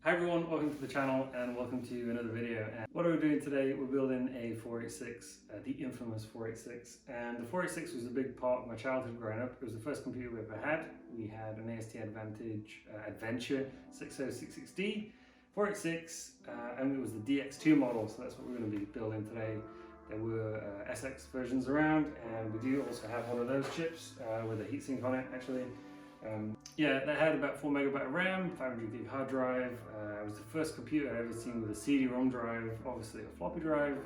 Hi everyone, welcome to the channel and welcome to another video. And what are we doing today? We're building a 486, the infamous 486. And the 486 was a big part of my childhood growing up. It was the first computer we ever had. We had an AST Adventure 60660D, 486, and it was the DX2 model, so that's what we're going to be building today. There were SX versions around, and we do also have one of those chips with a heatsink on it actually. Yeah, that had about 4 MB of RAM, 500 gig hard drive. It was the first computer I'd ever seen with a CD-ROM drive, obviously a floppy drive,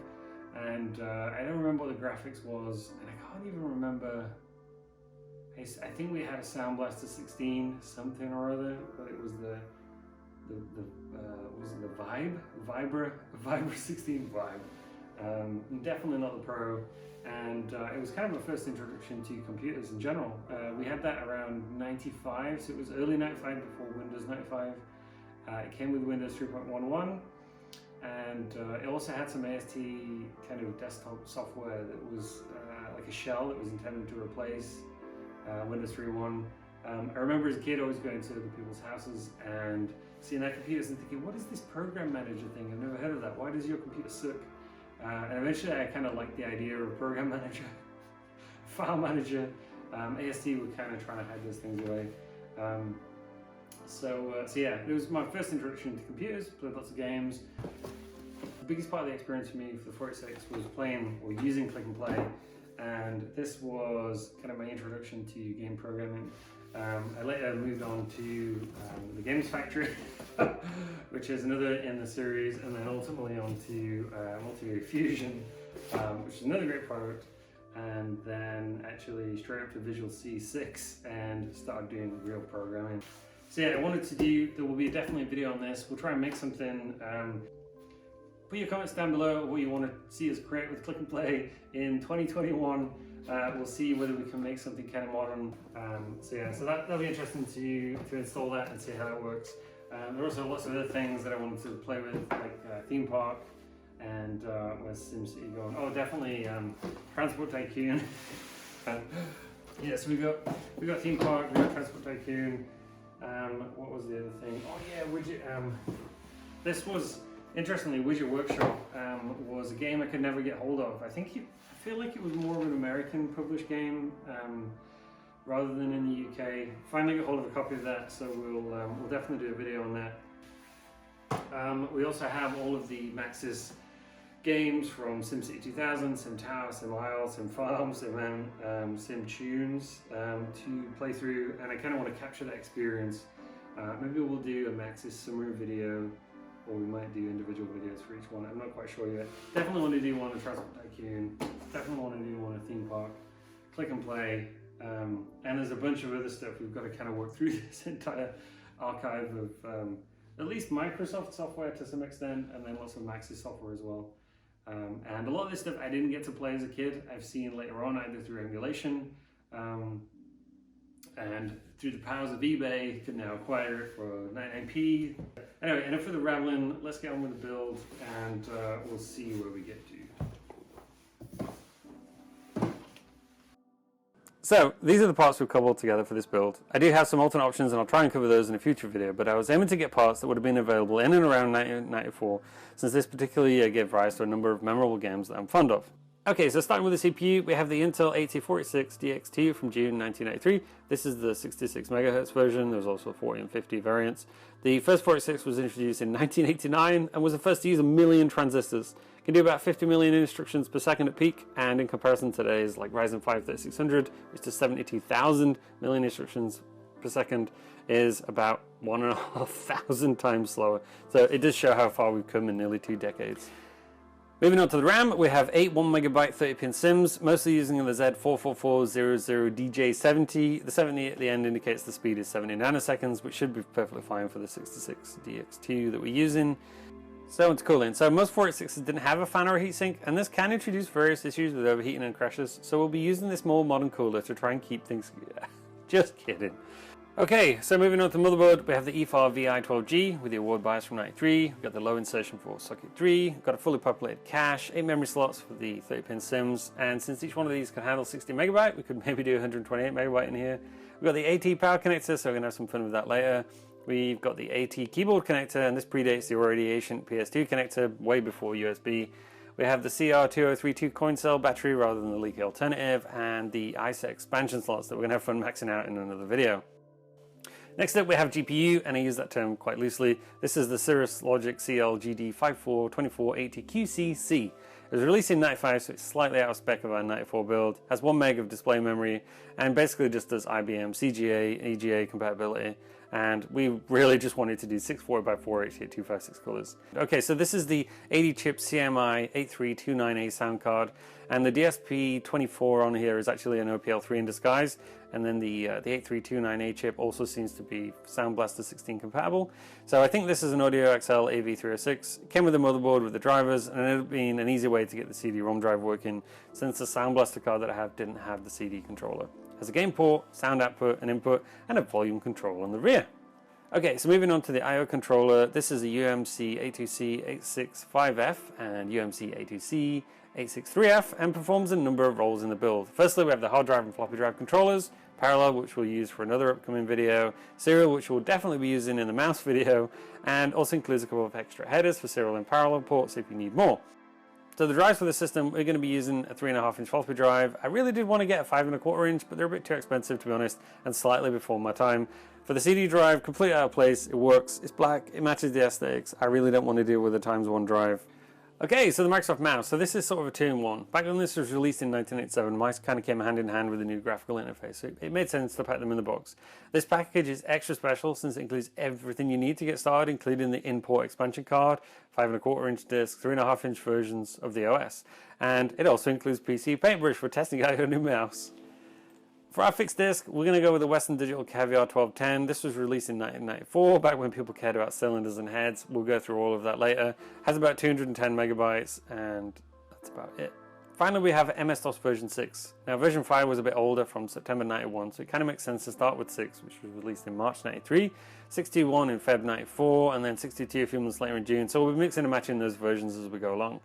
and I don't remember what the graphics was, and I can't even remember. I think we had a Sound Blaster 16 something or other, but it was was it the Vibra 16 Vibe. Definitely not the Pro. And it was kind of a first introduction to computers in general. We had that around 95, so it was early 95 before Windows 95. It came with Windows 3.11, and it also had some AST kind of desktop software that was like a shell that was intended to replace Windows 3.1. I remember as a kid always going to other people's houses and seeing their computers and thinking, what is this program manager thing? I've never heard of that. Why does your computer suck? And eventually I kind of liked the idea of program manager, file manager. AST were kind of trying to hide those things away. So yeah, it was my first introduction to computers, played lots of games. The biggest part of the experience for me for the 486 was playing or using Klick and Play. And this was kind of my introduction to game programming. I later moved on to the Games Factory, which is another in the series, and then ultimately on to Multiview Fusion, which is another great product, and then actually straight up to Visual C6 and started doing real programming. So yeah, I wanted to do, there will be definitely a video on this. We'll try and make something. Put your comments down below of what you want to see us create with Klick and Play in 2021. We'll see whether we can make something kind of modern. So yeah, so that'll be interesting to install that and see how it works. There are also lots of other things that I wanted to play with, like Theme Park and where's SimCity going? Oh, definitely Transport Tycoon. Yeah, so we got Theme Park, we got Transport Tycoon. What was the other thing? Oh yeah, Widget. This was, interestingly, Widget Workshop was a game I could never get hold of. I feel like it was more of an American published game rather than in the UK. Finally got hold of a copy of that, so we'll definitely do a video on that. We also have all of the Maxis games from SimCity 2000, Sim Tower, Sim Isle, Sim Farm, Sim Tunes to play through, and I kind of want to capture that experience. Maybe we'll do a Maxis summary video, or we might do individual videos for each one. I'm not quite sure yet. Definitely want to do one of Transport Tycoon. Definitely want to do one of Theme Park, Klick and Play, and there's a bunch of other stuff. We've got to kind of work through this entire archive of at least Microsoft software to some extent, and then lots of Maxis software as well. And a lot of this stuff I didn't get to play as a kid. I've seen later on either through emulation and through the powers of eBay, you can now acquire it for 99p. Anyway, enough for the rambling, let's get on with the build and we'll see where we get to. So these are the parts we've cobbled together for this build. I do have some alternate options and I'll try and cover those in a future video, but I was aiming to get parts that would have been available in and around 1994, since this particular year gave rise to a number of memorable games that I'm fond of. Okay, so starting with the CPU, we have the Intel 8046 DX2 from June 1993. This is the 66 MHz version. There's also 40 and 50 variants. The first 46 was introduced in 1989 and was the first to use 1 million transistors. It can do about 50 million instructions per second at peak, and in comparison to today's like Ryzen 5 3600, which does 72,000 million instructions per second, is about 1,500 times slower. So it does show how far we've come in nearly 2 decades. Moving on to the RAM, we have 8 1MB 30-pin SIMs, mostly using the Z44400DJ70. The 70 at the end indicates the speed is 70 nanoseconds, which should be perfectly fine for the 66 DX2 that we're using. So on to cooling. So most 486s didn't have a fan or a heatsink, and this can introduce various issues with overheating and crashes, so we'll be using this more modern cooler to try and keep things... Just kidding. Okay, so moving on to motherboard, we have the EFAR VI12G with the award bias from 93. We've got the low insertion for socket 3, we've got a fully populated cache, 8 memory slots for the 30-pin SIMs, and since each one of these can handle 60 MB, we could maybe do 128 MB in here. We've got the AT power connector, so we're going to have some fun with that later. We've got the AT keyboard connector, and this predates the already ancient PS2 connector way before USB. We have the CR2032 coin cell battery rather than the leaky alternative, and the ISA expansion slots that we're going to have fun maxing out in another video. Next up we have GPU, and I use that term quite loosely. This is the Cirrus Logic CL GD542480QCC. It was released in 95, so it's slightly out of spec of our 94 build, has 1 meg of display memory, and basically just does IBM CGA, EGA compatibility. And we really just wanted to do 640x480 at 256 colors. Okay, so this is the 80-chip CMI 8329A sound card, and the DSP24 on here is actually an OPL3 in disguise, and then the 8329A chip also seems to be Sound Blaster 16 compatible. So I think this is an Audio XL AV306. It came with a motherboard with the drivers, and it ended up being an easy way to get the CD-ROM drive working, since the Sound Blaster card that I have didn't have the CD controller. Has a game port, sound output, an input, and a volume control on the rear. Okay, so moving on to the IO controller, this is a UMC A2C865F and UMC A2C863F, and performs a number of roles in the build. Firstly, we have the hard drive and floppy drive controllers, parallel, which we'll use for another upcoming video, serial, which we'll definitely be using in the mouse video, and also includes a couple of extra headers for serial and parallel ports if you need more. So the drives for the system, we're going to be using a 3.5-inch floppy drive. I really did want to get a 5.25-inch, but they're a bit too expensive to be honest, and slightly before my time. For the CD drive, completely out of place, it works, it's black, it matches the aesthetics. I really don't want to deal with a ×1 drive. Okay, so the Microsoft mouse. So this is sort of a 2-in-1. Back when this was released in 1987, mice kind of came hand in hand with the new graphical interface, so it made sense to pack them in the box. This package is extra special since it includes everything you need to get started, including the in-port expansion card, 5.25-inch disc, 3.5-inch versions of the OS, and it also includes PC paintbrush for testing out your new mouse. For our fixed disc, we're going to go with the Western Digital Caviar 1210. This was released in 1994, back when people cared about cylinders and heads. We'll go through all of that later. Has about 210 megabytes, and that's about it. Finally, we have MS-DOS version 6. Now, version 5 was a bit older, from September 91, so it kind of makes sense to start with 6, which was released in March 93, 61 in Feb 94, and then 62 a few months later in June, so we'll be mixing and matching those versions as we go along.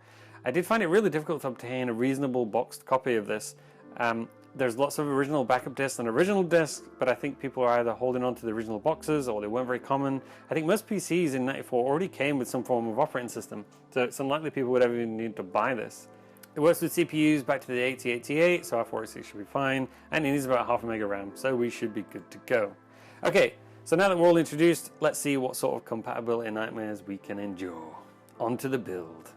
I did find it really difficult to obtain a reasonable boxed copy of this. There's lots of original backup discs and original discs, but I think people are either holding on to the original boxes or they weren't very common. I think most PCs in 94 already came with some form of operating system, so it's unlikely people would ever even need to buy this. It works with CPUs back to the 8088, so our 486 should be fine, and it needs about 0.5 meg of RAM, so we should be good to go. Okay, so now that we're all introduced, let's see what sort of compatibility nightmares we can endure. On to the build.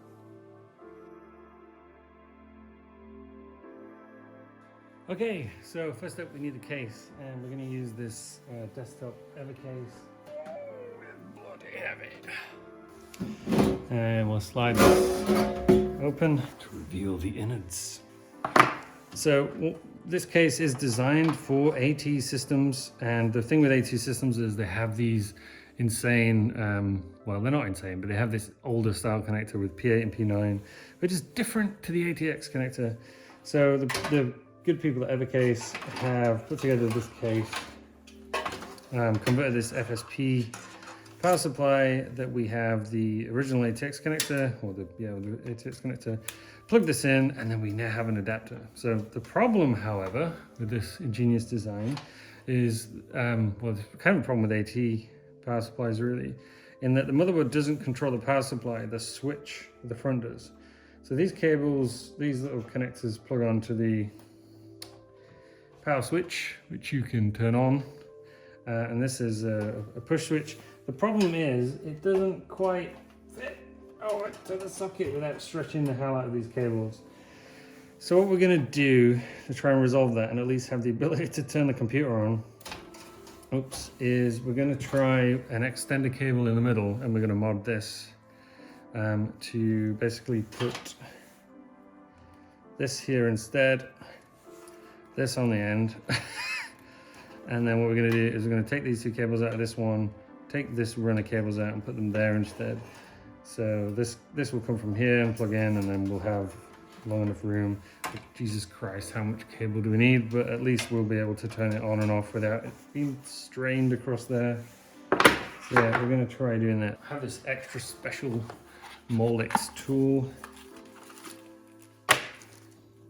Okay, so first up we need the case, and we're going to use this desktop Ever case. Bloody heavy. And we'll slide this open to reveal the innards. So this case is designed for AT systems, and the thing with AT systems is they have these insane, well, they're not insane, but they have this older style connector with P8 and P9, which is different to the ATX connector. So the good people at Evercase have put together this case, converted this FSP power supply that we have the original ATX connector, or the ATX connector, plug this in, and then we now have an adapter. So the problem, however, with this ingenious design is, well, there's kind of a problem with AT power supplies really, in that the motherboard doesn't control the power supply, the switch at the front does. So these cables, these little connectors plug onto the power switch, which you can turn on, and this is a push switch. The problem is it doesn't quite fit to the socket without stretching the hell out of these cables. So what we're going to do to try and resolve that, and at least have the ability to turn the computer on, is we're going to try an extender cable in the middle, and we're going to mod this to basically put this here instead, this on the end. And then what we're going to do is we're going to take these two cables out of this one, take this run of cables out and put them there instead. So this will come from here and plug in, and then we'll have long enough room. Jesus Christ, how much cable do we need? But at least we'll be able to turn it on and off without it being strained across there. So yeah, we're going to try doing that. I have this extra special Molex tool.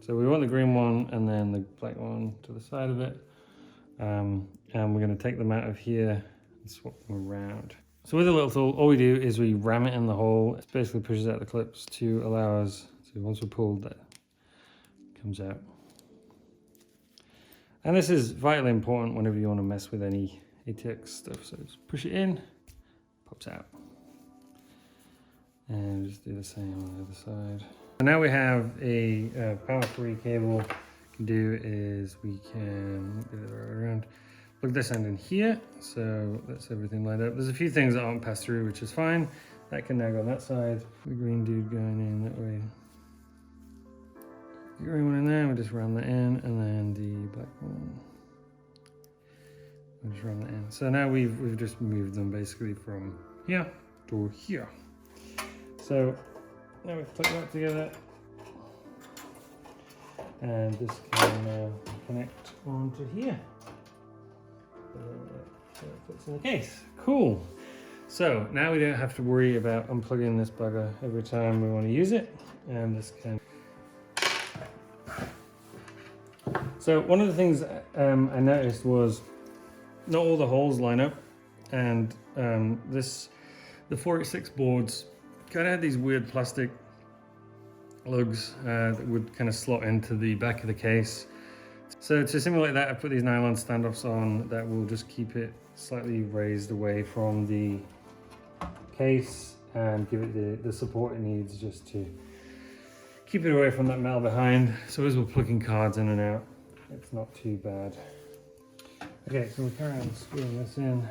So we want the green one and then the black one to the side of it. And we're going to take them out of here and swap them around. So with a little tool, all we do is we ram it in the hole. It basically pushes out the clips to allow us, so once we pull that, it comes out. And this is vitally important whenever you want to mess with any ATX stuff. So just push it in, pops out. And just do the same on the other side. So now we have a power-free cable. What we can do is we can get it right around. Plug this end in here, so that's everything lined up. There's a few things that aren't passed through, which is fine. That can now go on that side. The green dude going in that way. The green one in there, we just ram that in, and then the black one. We'll just ram that in. So now we've just moved them basically from here to here. So now we've clicked that together, and this can now connect onto here. So it fits in the case. Cool. So now we don't have to worry about unplugging this bugger every time we want to use it, and this can. So one of the things I noticed was not all the holes line up, and the 486 boards kind of had these weird plastic lugs that would kind of slot into the back of the case. So to simulate that, I put these nylon standoffs on that will just keep it slightly raised away from the case and give it the support it needs, just to keep it away from that metal behind. So as we're plugging cards in and out, it's not too bad. Okay, so we'll carry on screwing this in.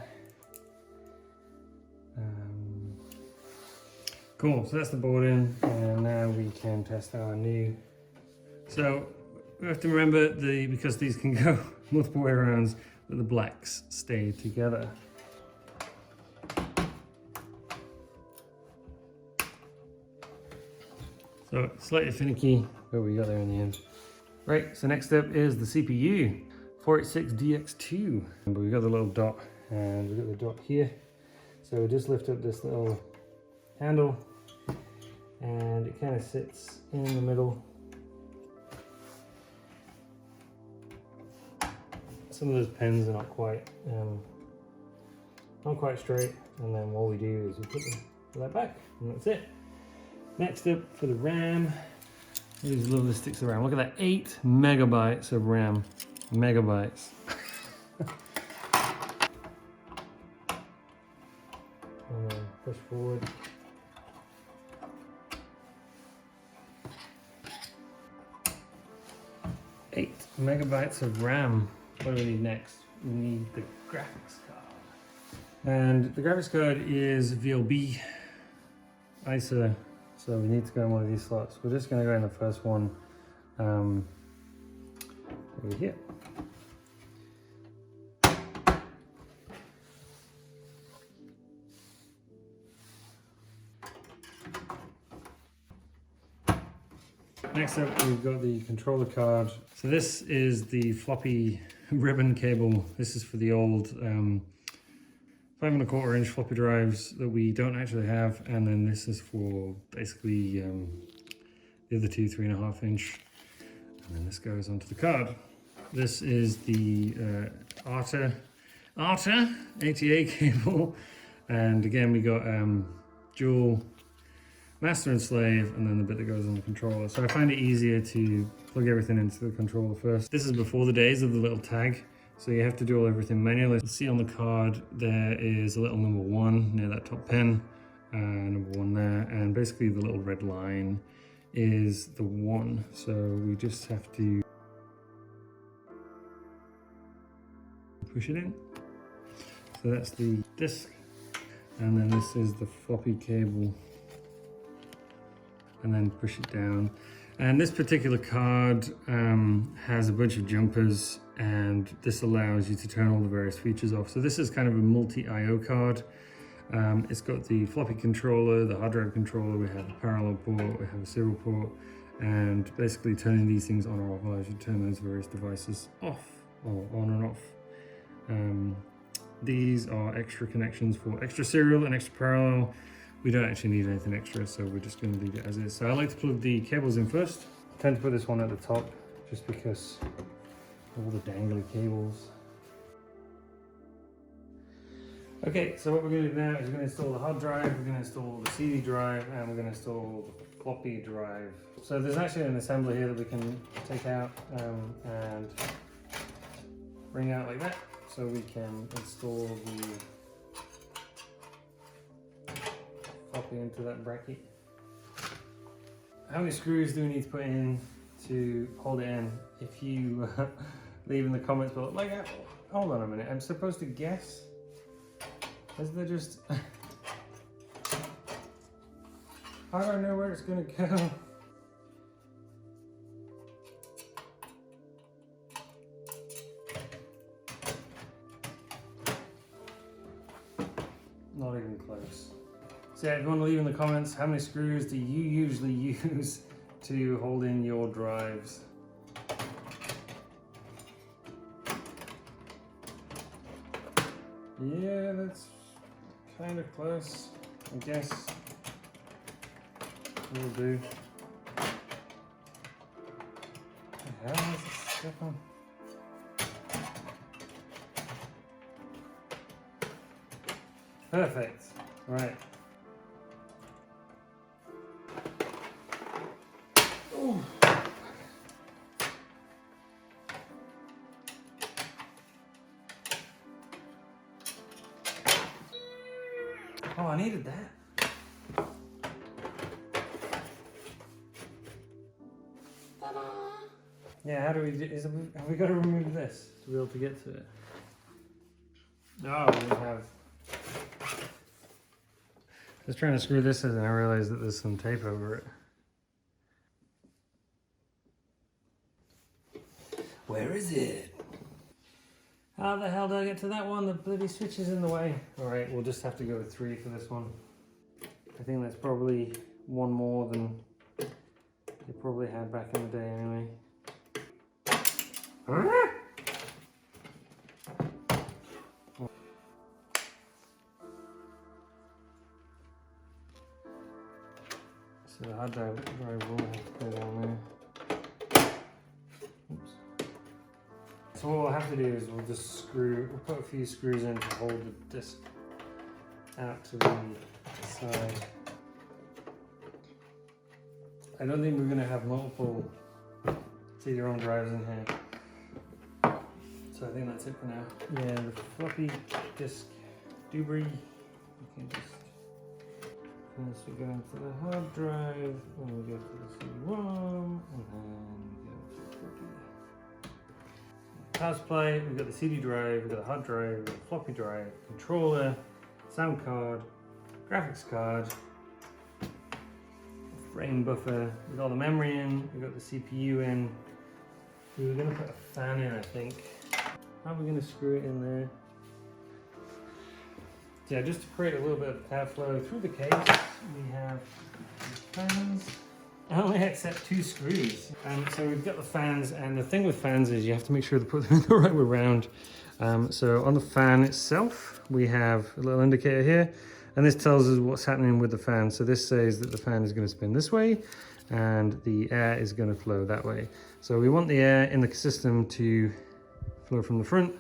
Cool, so that's the board in, and now we can test our new. So we have to remember, because these can go multiple way arounds, that the blacks stay together. So slightly finicky, but we got there in the end. Right, so next up is the CPU, 486DX2. But we've got the little dot, and we've got the dot here. So we just lift up this little handle, and it kind of sits in the middle. Some of those pins are not quite straight, and then what we do is we put that back, and that's it. Next up for the RAM, these lovely sticks of RAM. Look at that, 8 megabytes of RAM. Megabytes. And then push forward. 8 megabytes of RAM. What do we need next? We need the graphics card. And the graphics card is VLB ISA, so we need to go in one of these slots. We're just going to go in the first one over here. Next up, we've got the controller card. So this is the floppy ribbon cable. This is for the old 5¼ inch floppy drives that we don't actually have, and then this is for basically the other two 3½ inch, and then this goes onto the card. This is the ATA cable, and again we got dual master and slave, and then the bit that goes on the controller. So I find it easier to plug everything into the controller first. This is before the days of the little tag, so you have to do everything manually. You'll see on the card there is a little number 1 near that top pin, number 1 there, and basically the little red line is the 1. So we just have to push it in. So that's the disc, and then this is the floppy cable, and then push it down. And this particular card has a bunch of jumpers, and this allows you to turn all the various features off. So this is kind of a multi-IO card. It's got the floppy controller, the hard drive controller, we have a parallel port, we have a serial port, and basically turning these things on or off allows you to turn those various devices off or on and off. These are extra connections for extra serial and extra parallel. We don't actually need anything extra, so we're just going to leave it as is. So I like to plug the cables in first. I tend to put this one at the top just because of all the dangly cables. Okay, so what we're going to do now is we're going to install the hard drive, we're going to install the CD drive, and we're going to install the floppy drive. So there's actually an assembly here that we can take out and bring out like that, so we can install the floppy into that bracket. How many screws do we need to put in to hold it in? If you leave in the comments below, like, hold on a minute, I'm supposed to guess? Is there just... How do I know where it's gonna go? Not even close. So yeah, if you want to leave in the comments, how many screws do you usually use to hold in your drives? Yeah, that's kind of close, I guess. Will do. What the hell is this stuff on? Perfect. Right. Ooh. Oh, I needed that. Yeah, how do we do? Have we got to remove this to be able to get to it? No, we have. Just trying to screw this in, and I realized that there's some tape over it. Where is it? How the hell do I get to that one? The bloody switch is in the way. Alright, we'll just have to go with 3 for this one. I think that's probably one more than they probably had back in the day anyway. So the hard drive will have to go down there. Oops. So what we'll have to do is we'll put a few screws in to hold the disc out to the side. I don't think we're going to have multiple CD-ROM drives in here. So I think that's it for now. Yeah, the floppy disk debris, you can just first we go into the hard drive, and we go to the CD-ROM, and then we go to the floppy. Power supply, we've got the CD drive, we've got the hard drive, we've got the floppy drive, controller, sound card, graphics card, frame buffer, we've got all the memory in, we've got the CPU in. We were going to put a fan in, I think. How are we going to screw it in there? So yeah, just to create a little bit of airflow through the case, we have fans. I only accept 2 screws. So we've got the fans, and the thing with fans is you have to make sure to put them the right way around. So on the fan itself, we have a little indicator here, and this tells us what's happening with the fan. So this says that the fan is going to spin this way, and the air is going to flow that way. So we want the air in the system to flow from the front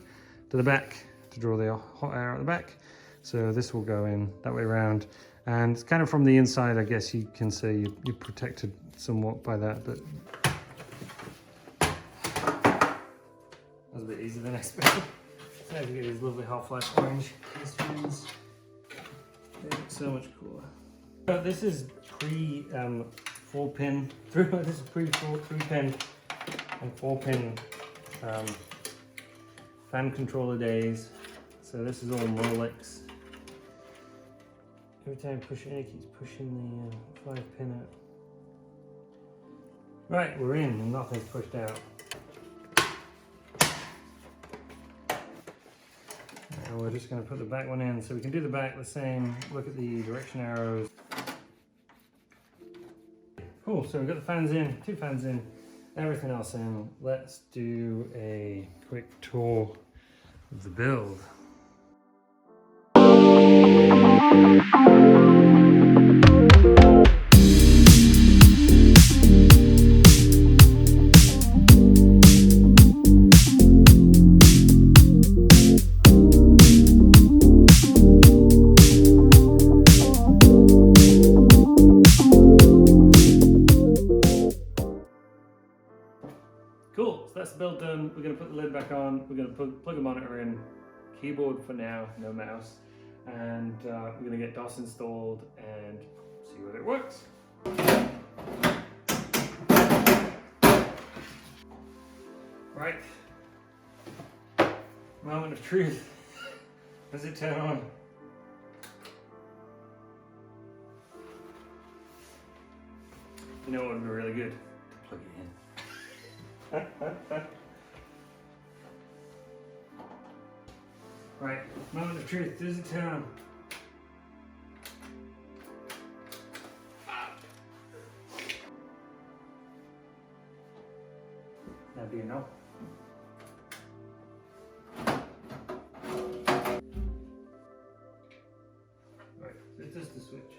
to the back to draw the hot air out the back. So this will go in that way around, and kind of from the inside, I guess you can say you're protected somewhat by that, but that was a bit easier than I expected. Now we get these lovely half-life orange screens. They look so much cooler. This is pre 4-pin. This is pre 3-pin and 4-pin fan controller days. So this is all Molex. Every time I push it in, it keeps pushing the 5-pin out. Right, we're in and nothing's pushed out. And we're just going to put the back one in. So we can do the back the same. Look at the direction arrows. Cool, so we've got the fans in, 2 fans in, everything else in. Let's do a quick tour of the build. build done. We're going to put the lid back on. We're going to plug a monitor in. Keyboard for now, no mouse. And we're going to get DOS installed and see whether it works. Right. Moment of truth. Does it turn on? You know what would be really good? To plug it in. Right, moment of truth. Does it turn on? That'd be a no. Right, so it's just the switch.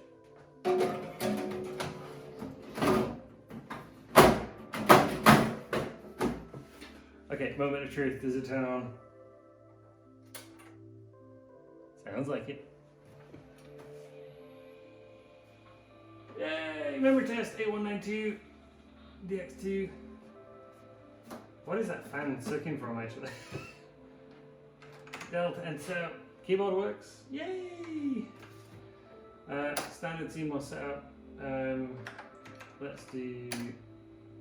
Okay, moment of truth. Does it turn on? Sounds like it. Yay! Memory test 8192 DX2. What is that fan sucking from actually? Delta and setup. Keyboard works. Yay! Standard CMOS setup. Let's do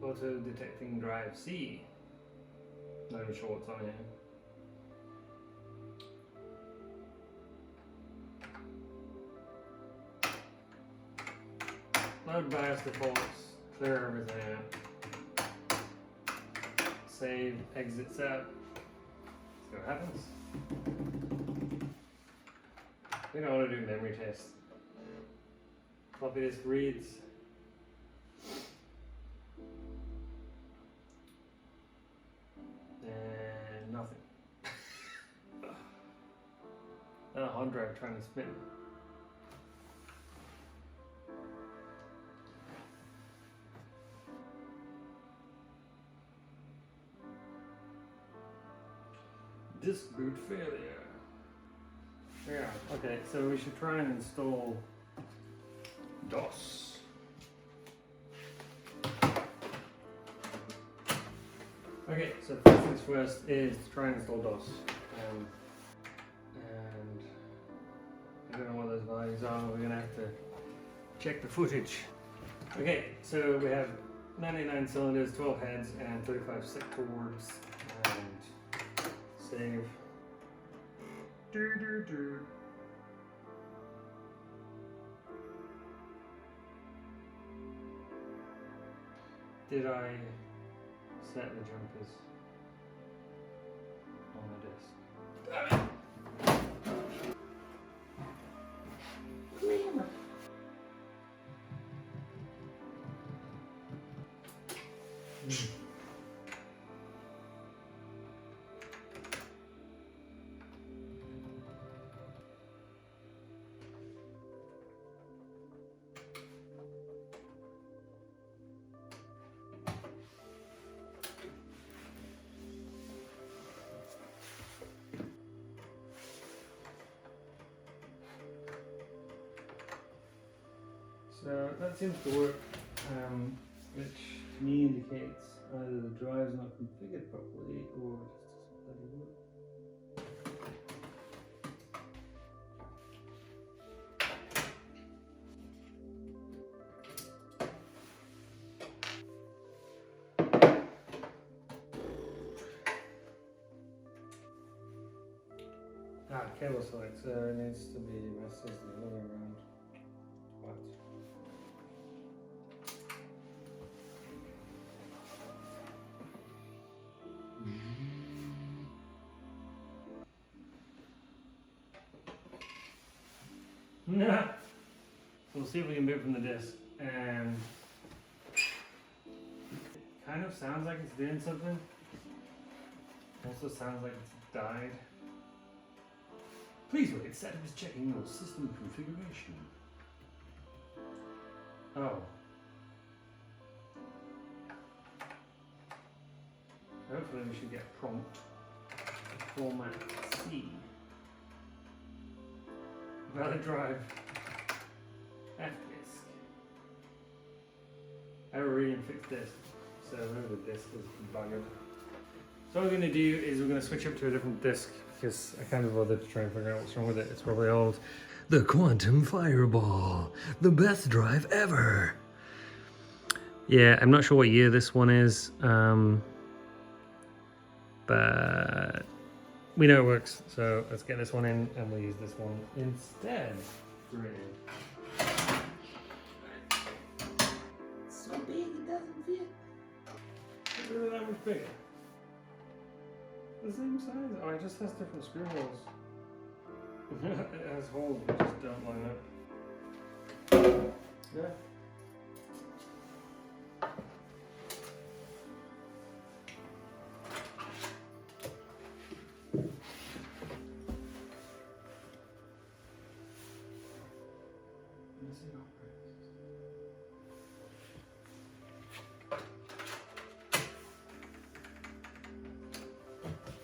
auto detecting drive C. Not even sure what's on here. Load BIOS defaults, clear everything out. Save, exit setup. See what happens. We don't want to do memory test. Floppy disk reads. And nothing. And a hard drive trying to spin. Disk boot failure. Yeah, okay, so we should try and install DOS. Okay, so first things first is to try and install DOS. And I don't know what those values are, we're gonna have to check the footage. Okay, so we have 99 cylinders, 12 heads, and 35 sectors. Save. Did I set the jumpers on the disk? Damn it! So that seems to work, which to me indicates either the drive's not configured properly or it just doesn't bloody work. Cable select, so it needs to be messaged the other way around. What? Nah. We'll see if we can move from the disk. And it kind of sounds like it's doing something. Also sounds like it's died. Please wait, setup is checking your system configuration. Oh. Hopefully we should get prompt format C. Valid drive. F disk. Error reading fixed disk. So maybe the disk was buggered. So what we're going to do is we're going to switch up to a different disc because I can't be bothered to try and figure out what's wrong with it. It's probably old. The Quantum Fireball, the best drive ever. Yeah, I'm not sure what year this one is, but we know it works. So let's get this one in and we'll use this one instead. Brilliant. It's so big it doesn't fit. It's really that much bigger. The same size? Oh, it just has different screw holes. It has holes that just don't line up. Yeah.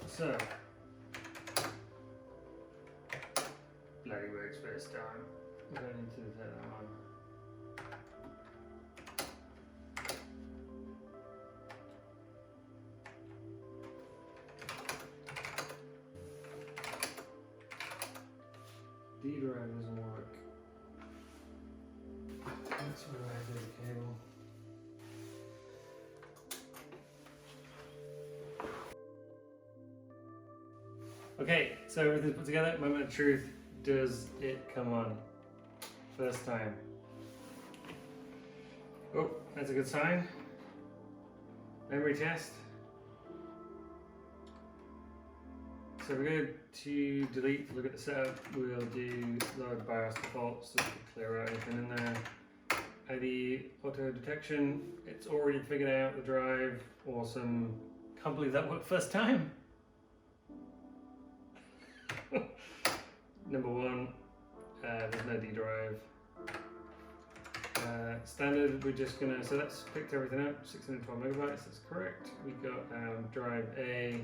So, bloody works first time. We don't need to set that on. D drive doesn't work. That's where I do the cable. Okay, so everything's put together. Moment of truth. Does it come on? First time. Oh, that's a good sign. Memory test. So we're going to delete, look at the setup. We'll do load BIOS defaults just to clear out anything in there. ID auto detection. It's already figured out the drive. Awesome. Can't believe that worked first time. Number one, there's no D drive. Standard, we're just gonna, so that's picked everything up, 612 megabytes, that's correct. We got drive A,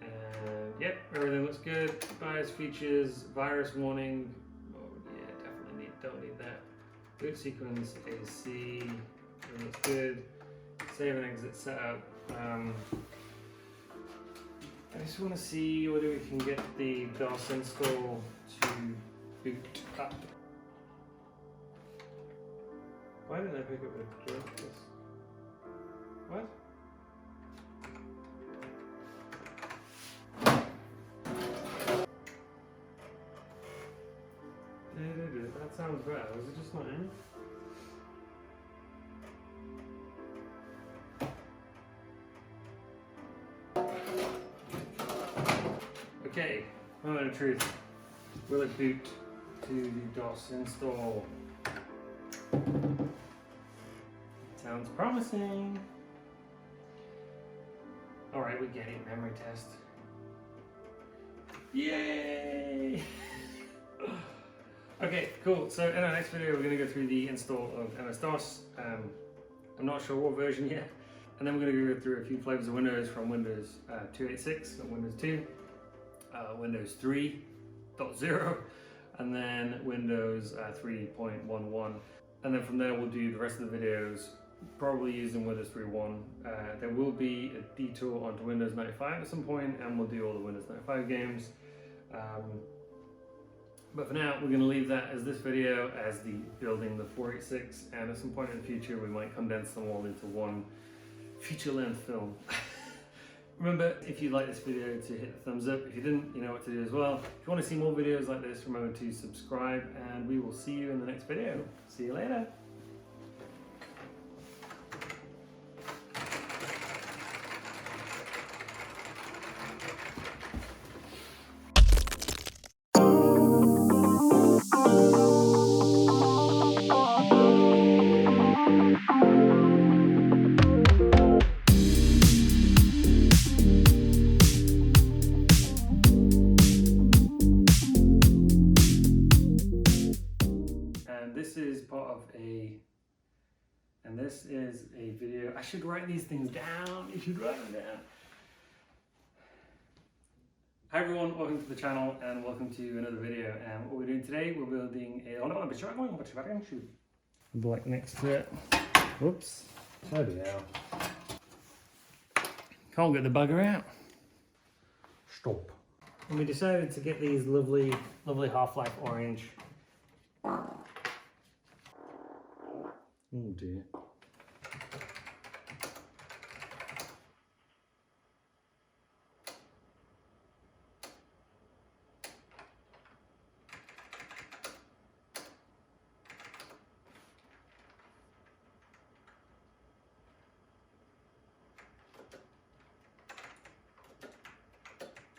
and yep, everything looks good. BIOS features, virus warning, oh yeah, definitely don't need that. Boot sequence, AC, everything looks good. Save and exit setup. I just want to see whether we can get the DOS install to boot up. Why did I pick up a drill like this? What? That sounds bad. Was it just not in? Okay, moment of truth. Will it boot to the DOS install? Sounds promising. Alright, we get it. Memory test. Yay! Okay, cool. So in our next video, we're going to go through the install of MS-DOS. I'm not sure what version yet. And then we're going to go through a few flavors of Windows from Windows 286 and Windows 2. Windows 3.0 and then Windows 3.11, and then from there we'll do the rest of the videos probably using Windows 3.1. There will be a detour onto Windows 95 at some point, and we'll do all the Windows 95 games, but for now we're going to leave that as this video as the building the 486, and at some point in the future we might condense them all into one feature-length film. Remember, if you like this video, to hit the thumbs up. If you didn't, you know what to do as well. If you want to see more videos like this, remember to subscribe, and we will see you in the next video. See you later. This is a video. I should write these things down. You should write them down. Hi everyone, welcome to the channel and welcome to another video. And what we're doing today, we're building a black next to it. Whoops. Bloody hell. Can't get the bugger out. Stop. And we decided to get these lovely Half-Life orange. Oh dear.